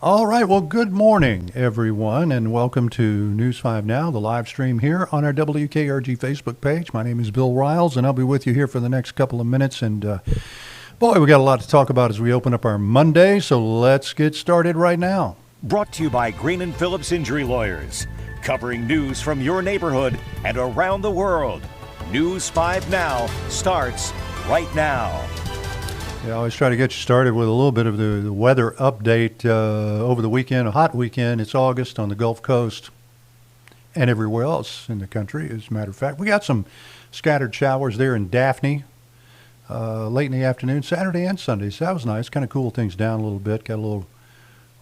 All right, well, good morning, everyone, and welcome to News 5 Now, the live stream here on our WKRG Facebook page. My name is Bill Riles, and I'll be with you here for the next couple of minutes. And boy, we got a lot to talk about as we open up our Monday, so let's get started right now. Brought to you by Green and Phillips Injury Lawyers, covering news from your neighborhood and around the world. News 5 Now starts right now. Yeah, I always try to get you started with a little bit of the weather update over the weekend, a hot weekend. It's August on the Gulf Coast and everywhere else in the country, as a matter of fact. We got some scattered showers there in Daphne late in the afternoon, Saturday and Sunday. So that was nice. Kind of cooled things down a little bit. Got a little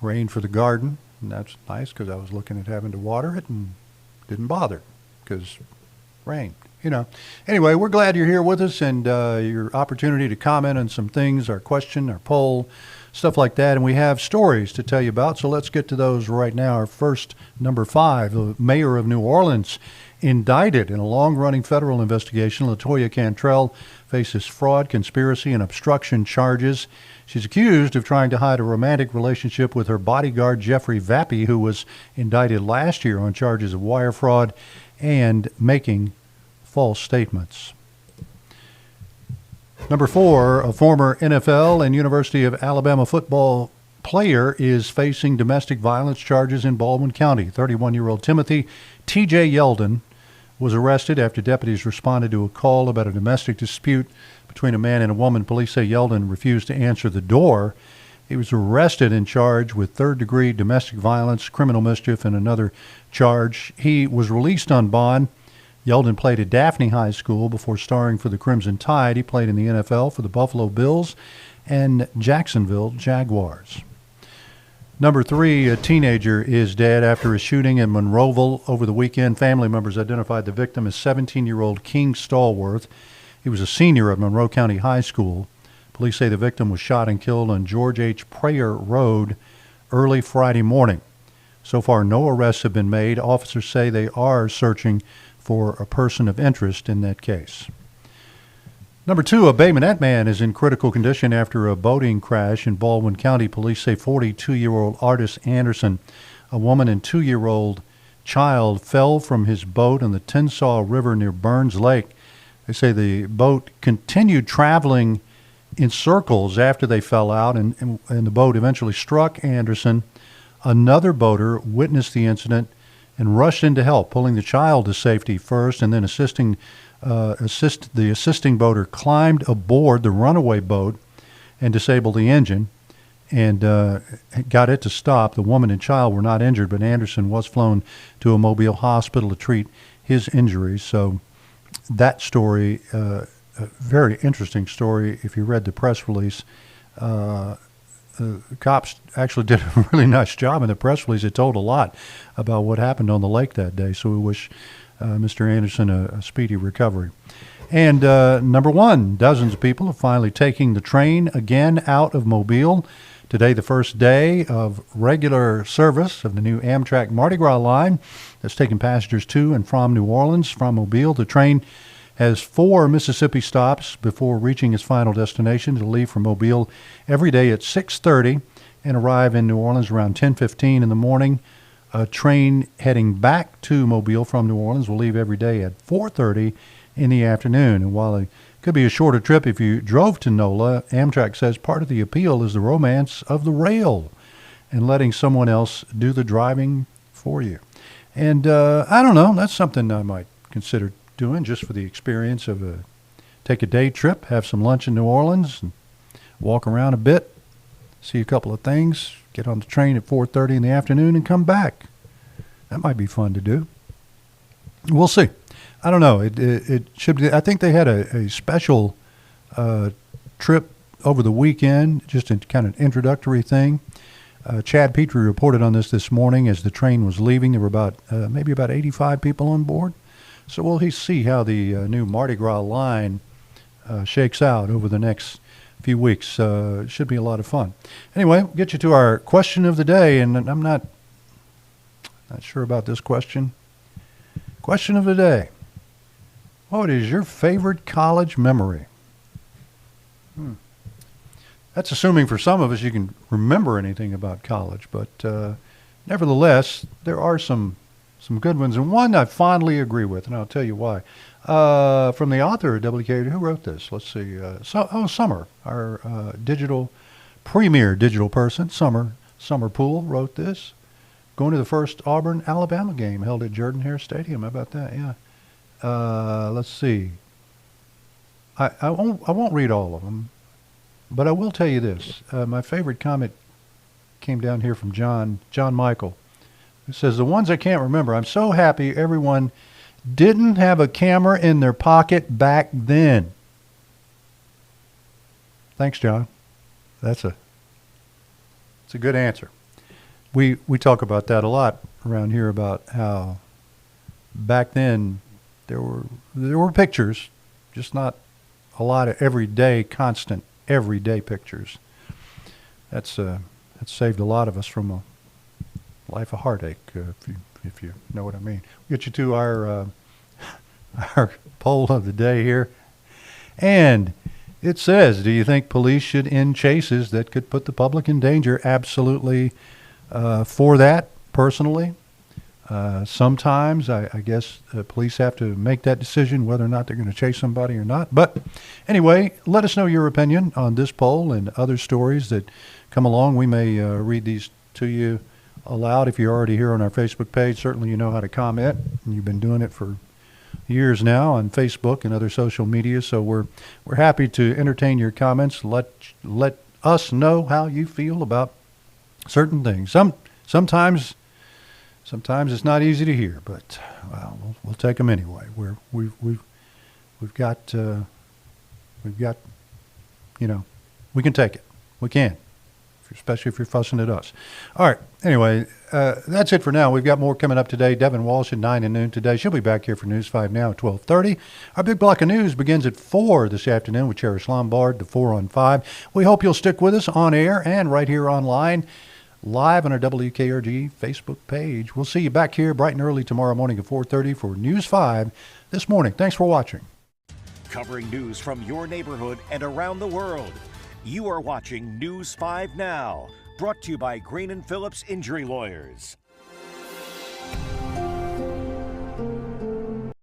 rain for the garden, and that's nice because I was looking at having to water it and didn't bother because rain. Anyway, we're glad you're here with us and your opportunity to comment on some things, our question, our poll, stuff like that. And we have stories to tell you about. So let's get to those right now. Our first, number 5, the mayor of New Orleans indicted in a long-running federal investigation. LaToya Cantrell faces fraud, conspiracy, and obstruction charges. She's accused of trying to hide a romantic relationship with her bodyguard, Jeffrey Vappy, who was indicted last year on charges of wire fraud and making false statements. Number 4, a former NFL and University of Alabama football player is facing domestic violence charges in Baldwin County. 31-year-old Timothy T.J. Yeldon was arrested after deputies responded to a call about a domestic dispute between a man and a woman. Police say Yeldon refused to answer the door. He was arrested and charged with third-degree domestic violence, criminal mischief, and another charge. He was released on bond. Yeldon played at Daphne High School before starring for the Crimson Tide. He played in the NFL for the Buffalo Bills and Jacksonville Jaguars. Number 3, a teenager is dead after a shooting in Monroeville over the weekend. Family members identified the victim as 17-year-old King Stallworth. He was a senior at Monroe County High School. Police say the victim was shot and killed on George H. Prayer Road early Friday morning. So far, no arrests have been made. Officers say they are searching for a person of interest in that case. Number 2, a Bay Minette man is in critical condition after a boating crash in Baldwin County. Police say 42-year-old Artis Anderson, a woman and 2-year-old child, fell from his boat in the Tensaw River near Burns Lake. They say the boat continued traveling in circles after they fell out, and the boat eventually struck Anderson. Another boater witnessed the incident and rushed in to help, pulling the child to safety first, and then the assisting boater climbed aboard the runaway boat and disabled the engine and got it to stop. The woman and child were not injured, but Anderson was flown to a Mobile hospital to treat his injuries. So that story, a very interesting story. If you read the press release, the cops actually did a really nice job in the press release. It told a lot about what happened on the lake that day. So we wish Mr. Anderson a speedy recovery. And number 1, dozens of people are finally taking the train again out of Mobile. Today, the first day of regular service of the new Amtrak Mardi Gras line that's taking passengers to and from New Orleans. From Mobile, the train has 4 Mississippi stops before reaching its final destination. To leave from Mobile every day at 6:30 and arrive in New Orleans around 10:15 in the morning. A train heading back to Mobile from New Orleans will leave every day at 4:30 in the afternoon. And while it could be a shorter trip if you drove to NOLA, Amtrak says part of the appeal is the romance of the rail and letting someone else do the driving for you. And I don't know, that's something I might consider doing just for the experience of take a day trip, have some lunch in New Orleans, and walk around a bit, see a couple of things, get on the train at 4:30 in the afternoon and come back. That might be fun to do. We'll see. I don't know. It should be. I think they had a special trip over the weekend, just a kind of introductory thing. Chad Petrie reported on this morning as the train was leaving. There were maybe about 85 people on board. So we'll see how the new Mardi Gras line shakes out over the next few weeks. It should be a lot of fun. Anyway, we'll get you to our question of the day, and I'm not sure about this question. Question of the day. What is your favorite college memory? That's assuming for some of us you can remember anything about college, but nevertheless, there are some good ones, and one I fondly agree with, and I'll tell you why. From the author of WKRG, who wrote this? Let's see. Summer, our premier digital person, Summer Poole, wrote this. Going to the first Auburn, Alabama game held at Jordan-Hare Stadium. How about that? Yeah. Let's see. I won't read all of them, but I will tell you this. My favorite comment came down here from John Michael. It says, the ones I can't remember, I'm so happy everyone didn't have a camera in their pocket back then. Thanks, John. It's a good answer. We talk about that a lot around here, about how back then there were pictures, just not a lot of constant everyday pictures. That saved a lot of us from a life of heartache, if you know what I mean. We'll get you to our poll of the day here. And it says, do you think police should end chases that could put the public in danger? Absolutely for that, personally. Sometimes, I guess, police have to make that decision whether or not they're going to chase somebody or not. But anyway, let us know your opinion on this poll and other stories that come along. We may read these to you aloud if you're already here on our Facebook page. Certainly you know how to comment, and you've been doing it for years now on Facebook and other social media. So we're happy to entertain your comments. Let us know how you feel about certain things. Sometimes it's not easy to hear, but we'll take them anyway. We've got we can take it. We can, especially if you're fussing at us. All right. Anyway, that's it for now. We've got more coming up today. Devin Walsh at 9 and noon today. She'll be back here for News 5 Now at 12:30. Our big block of news begins at 4 this afternoon with Cherish Lombard, the 4 on 5. We hope you'll stick with us on air and right here online, live on our WKRG Facebook page. We'll see you back here bright and early tomorrow morning at 4:30 for News 5 this morning. Thanks for watching. Covering news from your neighborhood and around the world. You are watching News 5 Now, brought to you by Green & Phillips Injury Lawyers.